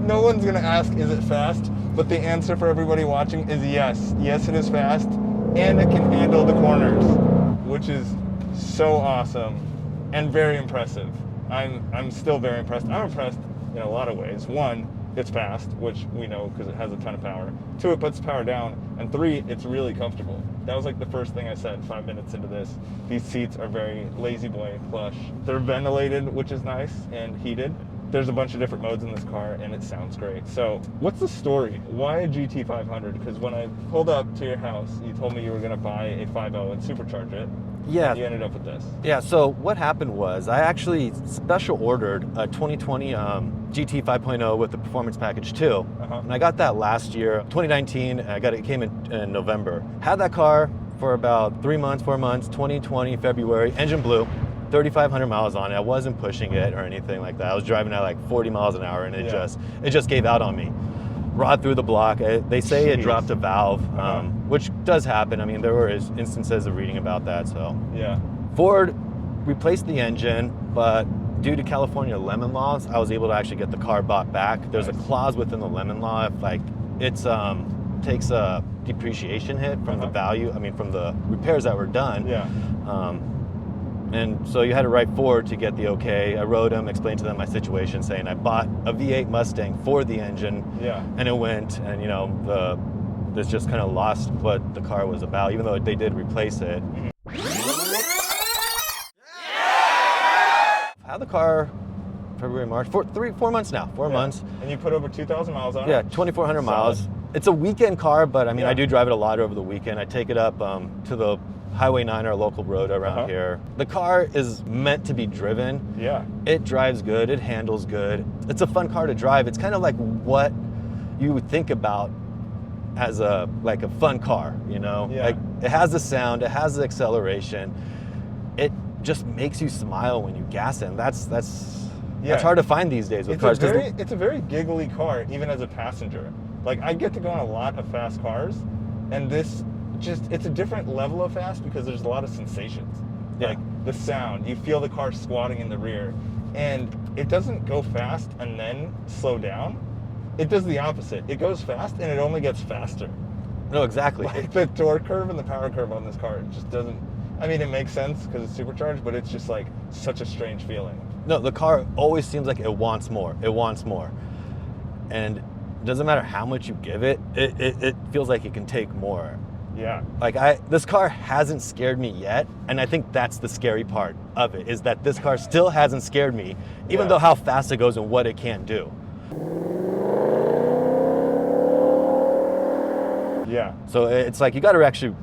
No one's gonna ask, is it fast? But the answer for everybody watching is yes. Yes, it is fast, and it can handle the corners, which is so awesome and very impressive. I'm still very impressed. I'm impressed in a lot of ways. One, it's fast, which we know because it has a ton of power. Two, it puts power down. And three, it's really comfortable. That was like the first thing I said 5 minutes into this. These seats are very lazy boy plush. They're ventilated, which is nice, and heated. There's a bunch of different modes in this car, and it sounds great. So what's the story? Why a GT500? Because when I pulled up to your house, you told me you were going to buy a 5.0 and supercharge it. Yeah. And you ended up with this. Yeah, so what happened was I actually special ordered a 2020 GT 5.0 with the Performance Package 2. And I got that last year, 2019, and it came in November. Had that car for about 3 months, 4 months, 2020, February, engine blew. 3,500 miles on it. I wasn't pushing it or anything like that. I was driving at like 40 miles an hour, and it just gave out on me. Rod through the block. They say it dropped a valve, which does happen. I mean, there were instances of reading about that. So Ford replaced the engine, but due to California lemon laws, I was able to actually get the car bought back. There's a clause within the lemon law if like it's takes a depreciation hit from the value. I mean, from the repairs that were done. And so you had to write Ford to get the okay. I wrote them, explained to them my situation, saying I bought a V8 Mustang for the engine, and it went, and you know, this just kind of lost what the car was about, even though they did replace it. Had the car February, March, 4 months now, 4 months. And you put over 2,000 miles on it? Yeah, 2,400 miles. It's a weekend car, but I mean, I do drive it a lot over the weekend. I take it up to the Highway 9, our local road around here. The car is meant to be driven. It drives good, it handles good. It's a fun car to drive. It's kind of like what you would think about as a fun car, you know? Like it has the sound, it has the acceleration. It just makes you smile when you gas it. That's hard to find these days with cars. It's a very giggly car, even as a passenger. Like I get to go in a lot of fast cars, and this it's a different level of fast because there's a lot of sensations. Like the sound, you feel the car squatting in the rear, and it doesn't go fast and then slow down. It does the opposite. It goes fast and it only gets faster. No, exactly. Like the torque curve and the power curve on this car, it just doesn't, I mean, it makes sense because it's supercharged, but it's just like such a strange feeling. No, the car always seems like it wants more. It wants more. And it doesn't matter how much you give it, it feels like it can take more. Like this car hasn't scared me yet, and I think that's the scary part of it, is that this car still hasn't scared me, even though how fast it goes and what it can do. So it's like you got to actually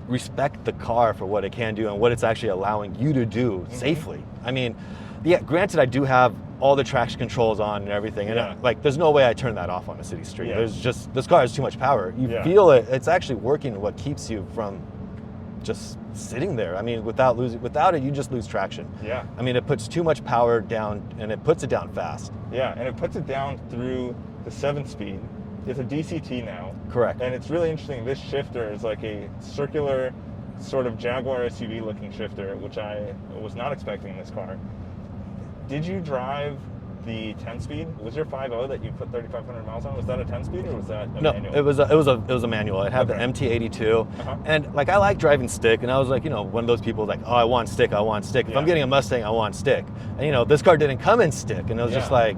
respect the car for what it can do and what it's actually allowing you to do safely. I mean, granted, I do have all the traction controls on and everything, and like there's no way I turn that off on a city street. There's just, this car has too much power. You feel it. It's actually working what keeps you from just sitting there. I mean, without it, you just lose traction. I mean, it puts too much power down, and it puts it down fast. And it puts it down through the 7-speed. It's a DCT now. Correct. And it's really interesting. This shifter is like a circular sort of Jaguar SUV looking shifter, which I was not expecting in this car. Did you drive the 10-speed? Was your 5.0 that you put 3,500 miles on, was that a 10-speed or was that a manual? It was a manual. It had the MT82, and like I like driving stick, and I was like, you know, one of those people like, oh, I want stick. If I'm getting a Mustang, I want stick. And you know, this car didn't come in stick, and it was just like,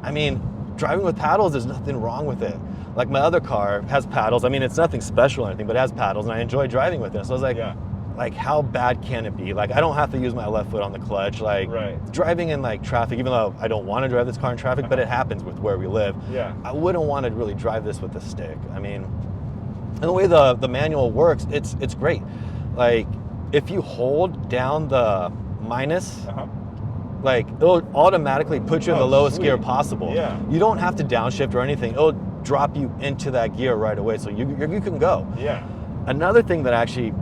I mean, driving with paddles, there's nothing wrong with it. Like my other car has paddles. I mean, it's nothing special or anything, but it has paddles, and I enjoy driving with it. So I was like, how bad can it be? Like, I don't have to use my left foot on the clutch. Like, driving in like traffic, even though I don't want to drive this car in traffic, but it happens with where we live. I wouldn't want to really drive this with a stick. I mean, and the way the manual works, it's great. Like, if you hold down the minus, like it'll automatically put you in the lowest gear possible. You don't have to downshift or anything. It'll drop you into that gear right away, so you can go. Another thing that actually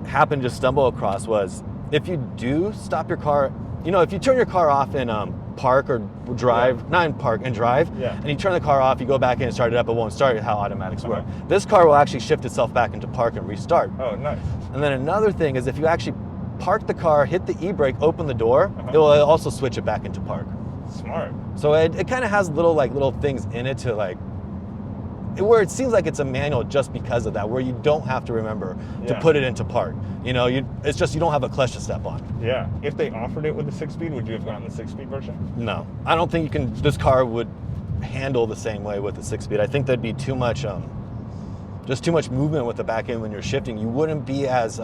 happened to stumble across was if you do stop your car, you know, if you turn your car off in park or drive, not in park, and drive, and you turn the car off, you go back in and start it up, it won't start, how automatics work. This car will actually shift itself back into park and restart. Oh, nice. And then another thing is if you actually park the car, hit the e-brake, open the door, it will also switch it back into park. Smart. So it kind of has little things in it to like, where it seems like it's a manual just because of that, where you don't have to remember to put it into park. You know, it's just you don't have a clutch to step on. Yeah. If they offered it with the 6-speed, would you have gotten the 6-speed version? No, I don't think you can. This car would handle the same way with the 6-speed. I think there'd be too much, just too much movement with the back end when you're shifting. You wouldn't be as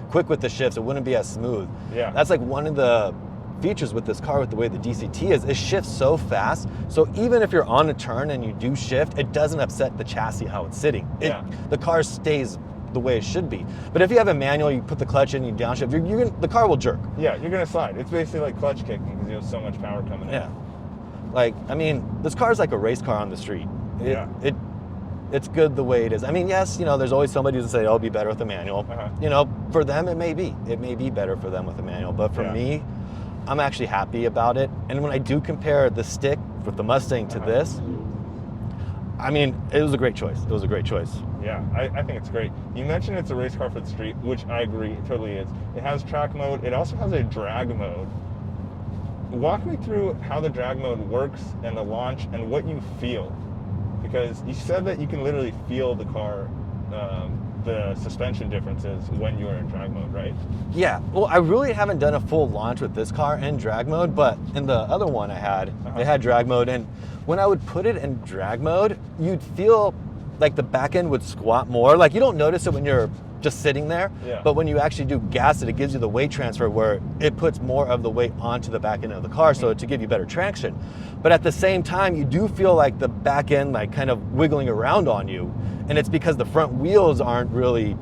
quick with the shifts. It wouldn't be as smooth. Yeah. That's like one of the features with this car, with the way the DCT is, it shifts so fast. So even if you're on a turn and you do shift, it doesn't upset the chassis how it's sitting. The car stays the way it should be. But if you have a manual, you put the clutch in, you downshift, the car will jerk. Yeah, you're gonna slide. It's basically like clutch kicking because you have so much power coming in. Yeah. Like, I mean, this car is like a race car on the street. It's good the way it is. I mean, yes, you know, there's always somebody who say, "Oh, it'll be better with a manual." You know, for them it may be. It may be better for them with a manual. But for me, I'm actually happy about it. And when I do compare the stick with the Mustang to this, I mean, it was a great choice. It was a great choice. Yeah, I think it's great. You mentioned it's a race car for the street, which I agree, it totally is. It has track mode. It also has a drag mode. Walk me through how the drag mode works and the launch and what you feel. Because you said that you can literally feel the car, the suspension differences when you're in drag mode, right? Yeah, well, I really haven't done a full launch with this car in drag mode, but in the other one I had, it had drag mode, and when I would put it in drag mode, you'd feel like the back end would squat more. Like, you don't notice it when you're just sitting there, but when you actually do gas it gives you the weight transfer where it puts more of the weight onto the back end of the car, so to give you better traction. But at the same time, you do feel like the back end like kind of wiggling around on you, and it's because the front wheels aren't really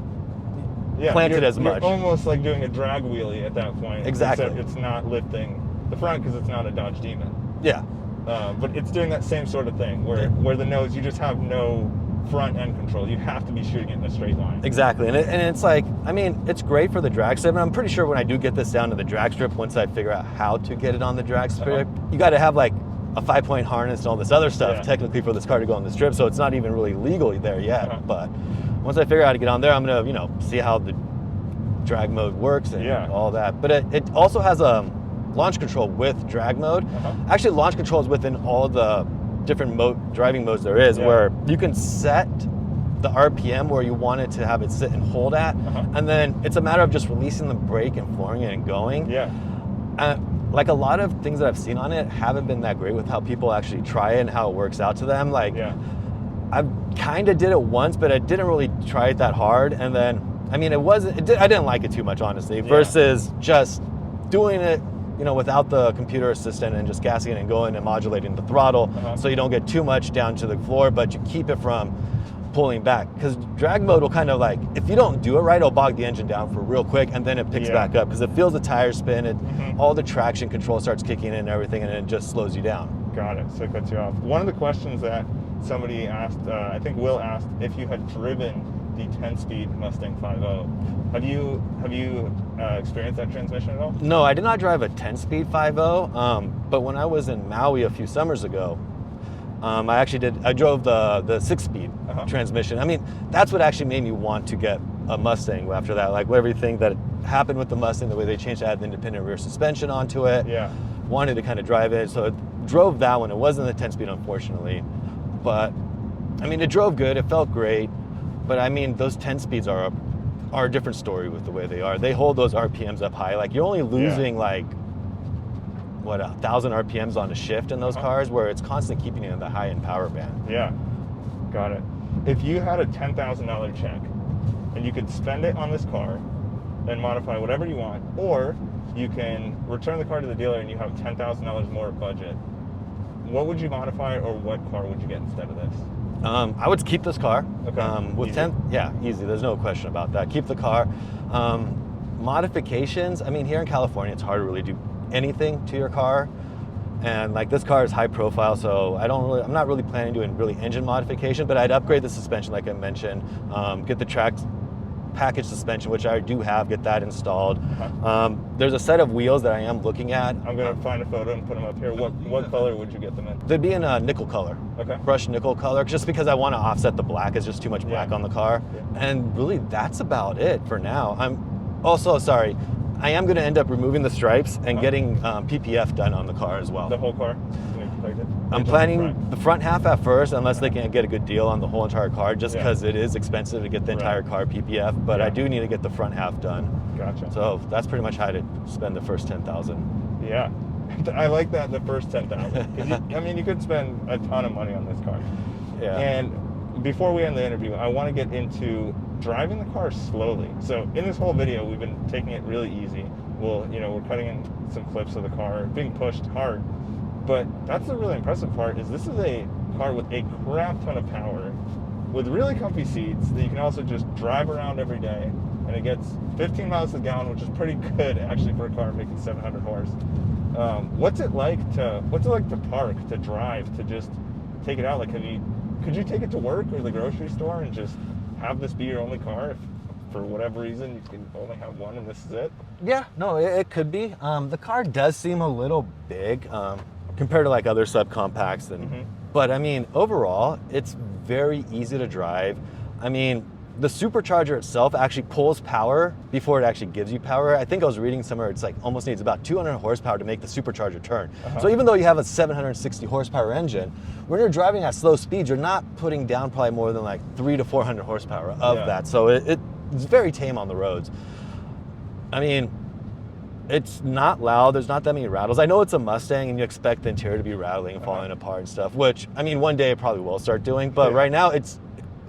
planted as much. You're almost like doing a drag wheelie at that point. Exactly. Except it's not lifting the front because it's not a Dodge Demon. Yeah. But it's doing that same sort of thing where the nose, you just have no front end control. You have to be shooting it in a straight line. Exactly. And it's like, I mean, it's great for the drag strip, and I'm pretty sure when I do get this down to the drag strip, once I figure out how to get it on the drag strip, you got to have like a 5-point harness and all this other stuff technically for this car to go on the strip, so it's not even really legal there yet. But once I figure out how to get on there, I'm gonna, you know, see how the drag mode works and all that. But it also has a launch control with drag mode. Actually, launch control is within all the different driving modes there is, where you can set the RPM where you want it to have it sit and hold at, and then it's a matter of just releasing the brake and flooring it and going. Like, a lot of things that I've seen on it haven't been that great with how people actually try it and how it works out to them. Like, I kind of did it once, but I didn't really try it that hard. And then, I mean, I didn't like it too much, honestly, versus just doing it, you know, without the computer assistant and just gassing it and going and modulating the throttle, so you don't get too much down to the floor, but you keep it from pulling back. Because drag mode will kind of like, if you don't do it right, it'll bog the engine down for real quick, and then it picks back up because it feels the tires spin, all the traction control starts kicking in and everything, and it just slows you down. Got it. So it cuts you off. One of the questions that somebody asked, I think Will asked, if you had driven the 10-speed Mustang 5.0. Have you experienced that transmission at all? No, I did not drive a 10-speed 5.0, but when I was in Maui a few summers ago, I drove the 6-speed transmission. I mean, that's what actually made me want to get a Mustang after that. Like, everything that happened with the Mustang, the way they changed, add the independent rear suspension onto it. Wanted to kind of drive it, so I drove that one. It wasn't the 10-speed, unfortunately, but I mean, it drove good. It felt great, but I mean, those 10 speeds are a different story with the way they are. They hold those RPMs up high. Like, you're only losing like, what, 1,000 RPMs on a shift in those cars, where it's constantly keeping you in the high-end power band. Yeah, got it. If you had a $10,000 check and you could spend it on this car and modify whatever you want, or you can return the car to the dealer and you have $10,000 more budget, what would you modify, or what car would you get instead of this? I would keep this car. With easy. Easy. There's no question about that. Keep the car. Modifications, I mean, here in California, it's hard to really do anything to your car. And like, this car is high profile, so I'm not really planning doing really engine modification, but I'd upgrade the suspension like I mentioned, get the track package suspension, which I do have, get that installed. There's a set of wheels that I am looking at. I'm gonna find a photo and put them up here. What color would you get them in? They'd be in a nickel color. Okay. Brushed nickel color, just because I want to offset the black. It's just too much black on the car. Yeah. And really, that's about it for now. I'm also, sorry, I am going to end up removing the stripes and getting PPF done on the car as well. The whole car? I'm planning the front half at first, unless they can get a good deal on the whole entire car, just because it is expensive to get the entire car PPF, but I do need to get the front half done. Gotcha. So that's pretty much how to spend the first 10,000. Yeah. I like that, the first 10,000. I mean, you could spend a ton of money on this car. Yeah. And before we end the interview, I want to get into driving the car slowly. So in this whole video, we've been taking it really easy. We're cutting in some clips of the car being pushed hard. But that's the really impressive part, is this is a car with a crap ton of power, with really comfy seats that you can also just drive around every day. And it gets 15 miles a gallon, which is pretty good actually for a car making 700 horse. What's it like to park, to drive, to just take it out? Like, could you take it to work or the grocery store and just have this be your only car if for whatever reason you can only have one and this is it? Yeah, no, it could be. The car does seem a little big compared to like other subcompacts, but I mean, overall, it's very easy to drive. I mean, the supercharger itself actually pulls power before it actually gives you power. I think I was reading somewhere it's like almost needs about 200 horsepower to make the supercharger turn. So even though you have a 760 horsepower engine, when you're driving at slow speeds, you're not putting down probably more than like 300 to 400 horsepower of that. So it's very tame on the roads. I mean, it's not loud. There's not that many rattles. I know it's a Mustang and you expect the interior to be rattling and falling apart and stuff, which, I mean, one day it probably will start doing, but right now it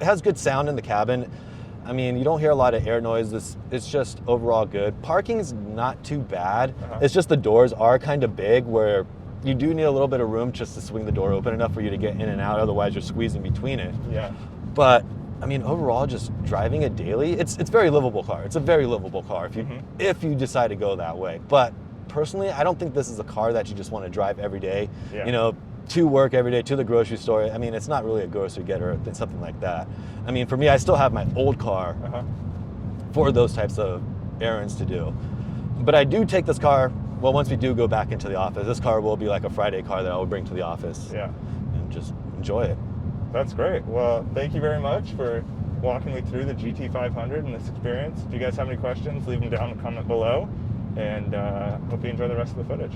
has good sound in the cabin. I mean, you don't hear a lot of air noise. It's just overall good. Parking's not too bad. It's just the doors are kind of big, where you do need a little bit of room just to swing the door open enough for you to get in and out. Otherwise, you're squeezing between it. Yeah. But I mean, overall, just driving it daily, it's a very livable car. It's a very livable car if you decide to go that way. But personally, I don't think this is a car that you just want to drive every day. You know, to work every day, to the grocery store. I mean, it's not really a grocery getter or something like that. I mean, for me, I still have my old car for those types of errands to do. But I do take this car, well, once we do go back into the office, this car will be like a Friday car that I will bring to the office and just enjoy it. That's great. Well, thank you very much for walking me through the GT500 and this experience. If you guys have any questions, leave them down in the comment below, and hope you enjoy the rest of the footage.